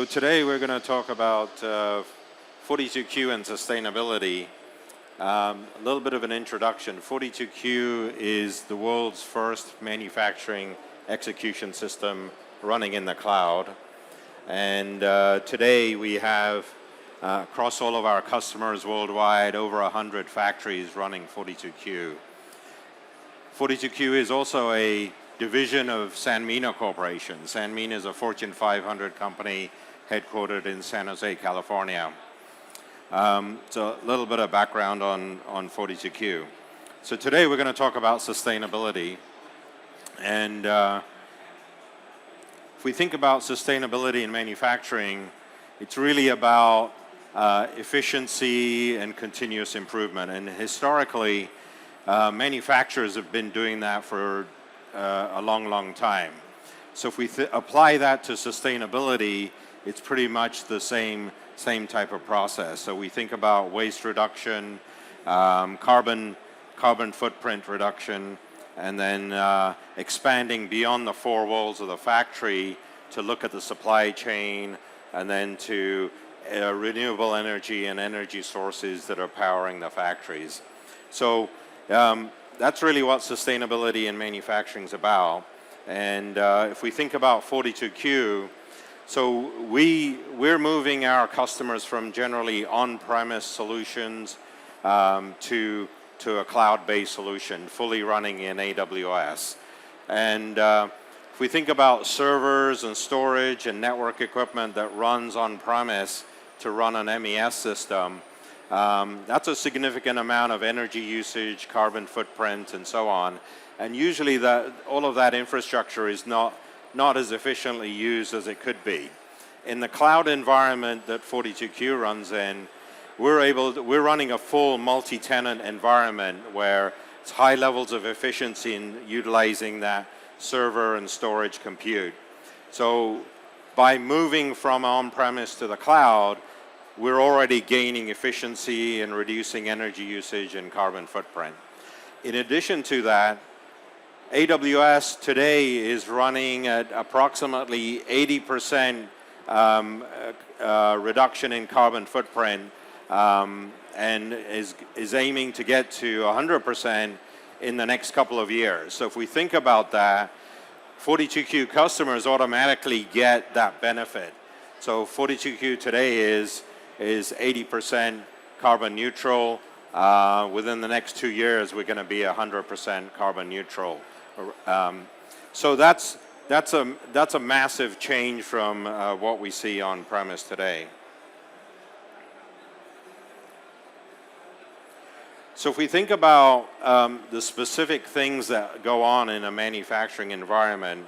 So today we're going to talk about 42Q and sustainability. A little bit of an introduction. 42Q is the world's first manufacturing execution system running in the cloud. And today we have, across all of our customers worldwide, over 100 factories running 42Q. 42Q is also a division of Sanmina Corporation. Sanmina is a Fortune 500 company headquartered in San Jose, California. So a little bit of background on 42Q. So today we're going to talk about sustainability. And if we think about sustainability in manufacturing, it's really about efficiency and continuous improvement. And historically, manufacturers have been doing that for a long time. So if we apply that to sustainability, it's pretty much the same type of process. So we think about waste reduction, carbon footprint reduction, and then expanding beyond the four walls of the factory to look at the supply chain, and then to renewable energy and energy sources that are powering the factories. So that's really what sustainability in manufacturing is about. And if we think about 42Q, so we're moving our customers from generally on-premise solutions to a cloud-based solution, fully running in AWS. And if we think about servers and storage and network equipment that runs on-premise to run an MES system, that's a significant amount of energy usage, carbon footprint, and so on. And usually all of that infrastructure is not as efficiently used as it could be. In the cloud environment that 42Q runs in, we're running a full multi-tenant environment where it's high levels of efficiency in utilizing that server and storage compute. So by moving from on-premise to the cloud, we're already gaining efficiency and reducing energy usage and carbon footprint. In addition to that, AWS today is running at approximately 80% reduction in carbon footprint and is aiming to get to 100% in the next couple of years. So if we think about that, 42Q customers automatically get that benefit. So 42Q today is 80% carbon neutral. Within the next 2 years, we're going to be 100% carbon neutral. So that's a massive change from what we see on premise today. So if we think about the specific things that go on in a manufacturing environment,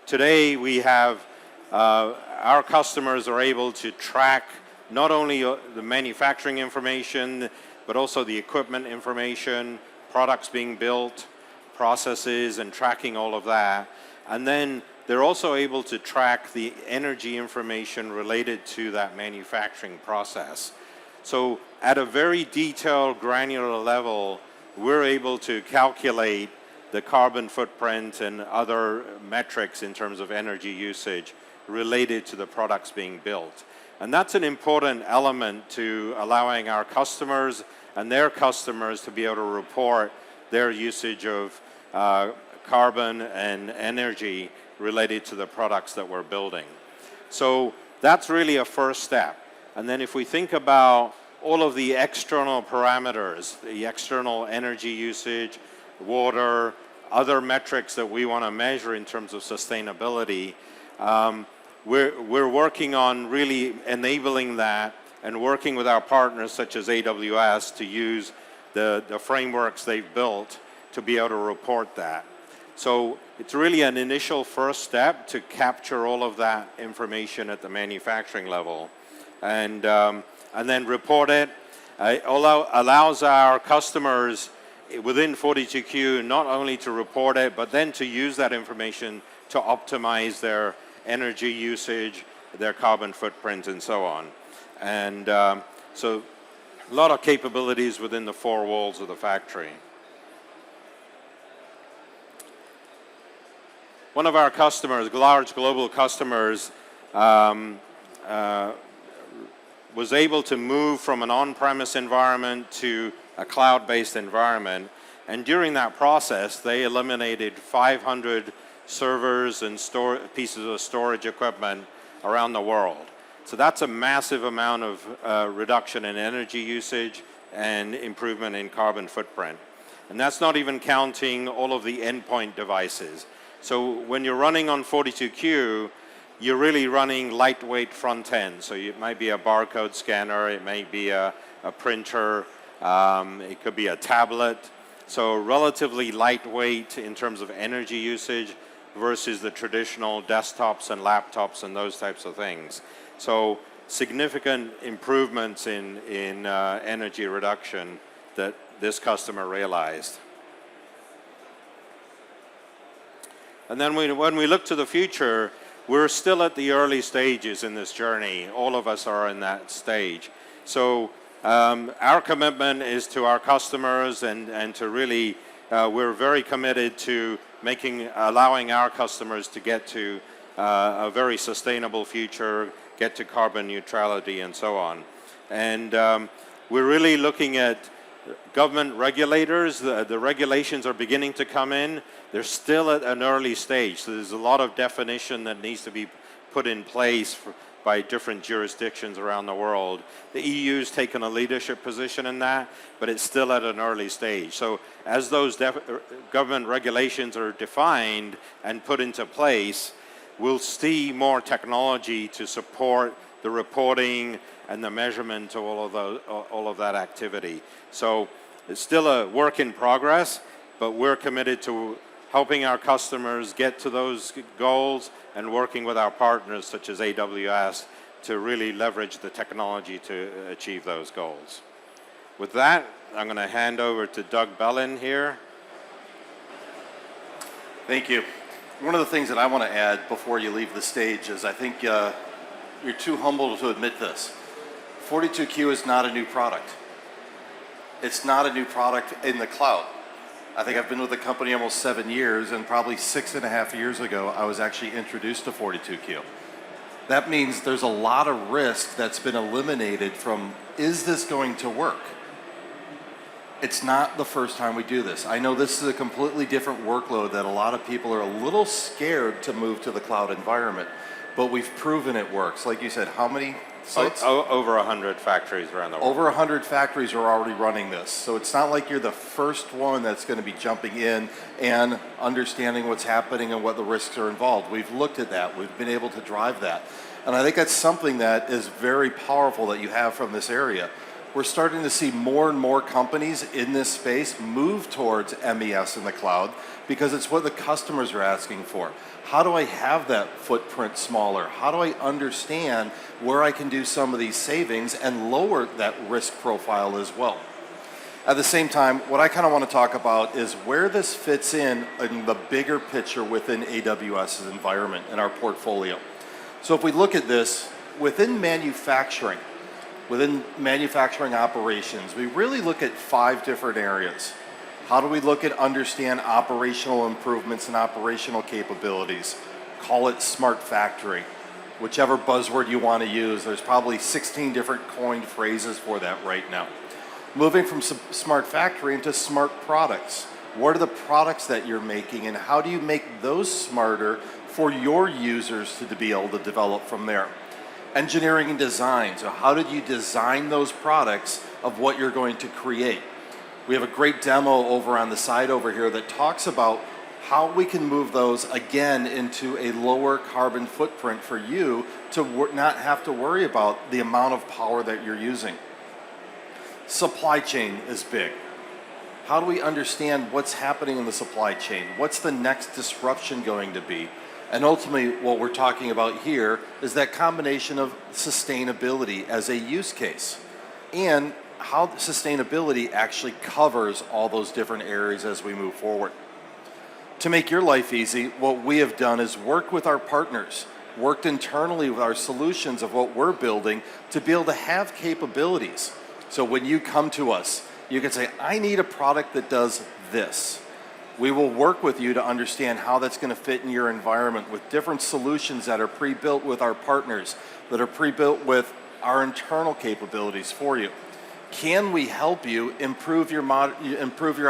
today we have our customers are able to track not only the manufacturing information, but also the equipment information, products being built, processes, and tracking all of that. And then they're also able to track the energy information related to that manufacturing process. So at a very detailed, granular level, we're able to calculate the carbon footprint and other metrics in terms of energy usage related to the products being built. And that's an important element to allowing our customers and their customers to be able to report their usage of carbon and energy related to the products that we're building. So that's really a first step. And then if we think about all of the external parameters, the external energy usage, water, other metrics that we want to measure in terms of sustainability, we're working on really enabling that and working with our partners such as AWS to use the frameworks they've built to be able to report that. So it's really an initial first step to capture all of that information at the manufacturing level and then report it. Allows our customers within 42Q not only to report it, but then to use that information to optimize their energy usage, their carbon footprint, and so on. And so a lot of capabilities within the four walls of the factory. One of our customers, large global customers, was able to move from an on-premise environment to a cloud-based environment. And during that process, they eliminated 500 servers and pieces of storage equipment around the world. So that's a massive amount of reduction in energy usage and improvement in carbon footprint. And that's not even counting all of the endpoint devices. So when you're running on 42Q, you're really running lightweight front end. So it might be a barcode scanner, it may be a printer, it could be a tablet. So relatively lightweight in terms of energy usage versus the traditional desktops and laptops and those types of things. So significant improvements in energy reduction that this customer realized. And then when we look to the future, we're still at the early stages in this journey. All of us are in that stage. So our commitment is to our customers and to really, we're very committed to allowing our customers to get to a very sustainable future, get to carbon neutrality and so on. And we're really looking at government regulators. The regulations are beginning to come in. They're still at an early stage. So there's a lot of definition that needs to be put in place by different jurisdictions around the world. The EU's taken a leadership position in that, but it's still at an early stage. So as those government regulations are defined and put into place, we'll see more technology to support the reporting and the measurement of all of that activity. So it's still a work in progress, but we're committed to helping our customers get to those goals and working with our partners such as AWS to really leverage the technology to achieve those goals. With that, I'm going to hand over to Doug Bellin here. Thank you. One of the things that I want to add before you leave the stage is I think you're too humble to admit this. 42Q is not a new product. It's not a new product in the cloud. I think I've been with the company almost 7 years, and probably 6.5 years ago, I was actually introduced to 42Q. That means there's a lot of risk that's been eliminated from, is this going to work? It's not the first time we do this. I know this is a completely different workload that a lot of people are a little scared to move to the cloud environment, but we've proven it works. Like you said, how many sites? Over 100 factories around the world. Over 100 factories are already running this. So it's not like you're the first one that's going to be jumping in and understanding what's happening and what the risks are involved. We've looked at that. We've been able to drive that. And I think that's something that is very powerful that you have from this area. We're starting to see more and more companies in this space move towards MES in the cloud because it's what the customers are asking for. How do I have that footprint smaller? How do I understand where I can do some of these savings and lower that risk profile as well? At the same time, what I kind of want to talk about is where this fits in the bigger picture within AWS's environment and our portfolio. So if we look at this, within manufacturing operations, we really look at 5 different areas. How do we look at understand operational improvements and operational capabilities? Call it smart factory. Whichever buzzword you want to use, there's probably 16 different coined phrases for that right now. Moving from smart factory into smart products. What are the products that you're making and how do you make those smarter for your users to be able to develop from there? Engineering and design. So how did you design those products of what you're going to create? We have a great demo over on the side over here that talks about how we can move those again into a lower carbon footprint for you to not have to worry about the amount of power that you're using. Supply chain is big. How do we understand what's happening in the supply chain? What's the next disruption going to be? And ultimately, what we're talking about here is that combination of sustainability as a use case and how sustainability actually covers all those different areas as we move forward. To make your life easy, what we have done is work with our partners, worked internally with our solutions of what we're building to be able to have capabilities. So when you come to us, you can say, I need a product that does this. We will work with you to understand how that's going to fit in your environment with different solutions that are pre-built with our partners that are pre-built with our internal capabilities for you? Can we help you improve your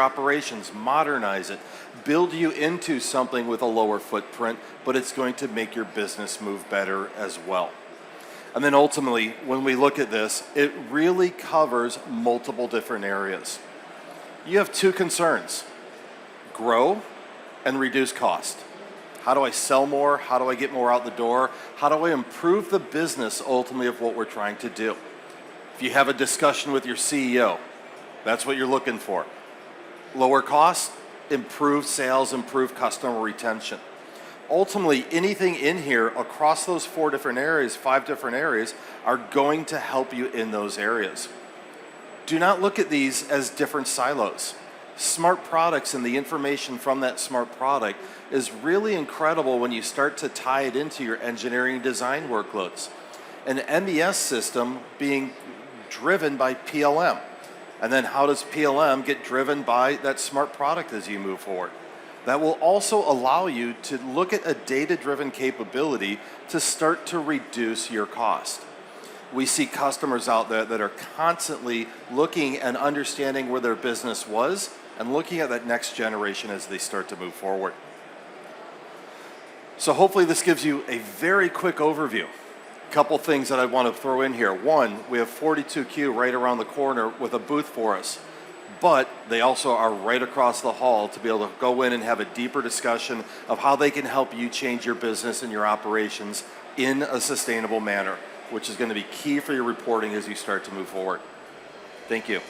operations, modernize it, build you into something with a lower footprint, but it's going to make your business move better as well? And then ultimately, when we look at this, it really covers multiple different areas. You have two concerns: grow and reduce cost. How do I sell more? How do I get more out the door? How do I improve the business ultimately of what we're trying to do? If you have a discussion with your CEO, that's what you're looking for. Lower cost, improve sales, improve customer retention. Ultimately, anything in here across those 4 different areas, 5 different areas, are going to help you in those areas. Do not look at these as different silos. Smart products and the information from that smart product is really incredible when you start to tie it into your engineering design workloads. An MES system being driven by PLM. And then how does PLM get driven by that smart product as you move forward? That will also allow you to look at a data-driven capability to start to reduce your cost. We see customers out there that are constantly looking and understanding where their business was and looking at that next generation as they start to move forward. So hopefully this gives you a very quick overview. Couple things that I want to throw in here. One, we have 42Q right around the corner with a booth for us, but they also are right across the hall to be able to go in and have a deeper discussion of how they can help you change your business and your operations in a sustainable manner, which is going to be key for your reporting as you start to move forward. Thank you.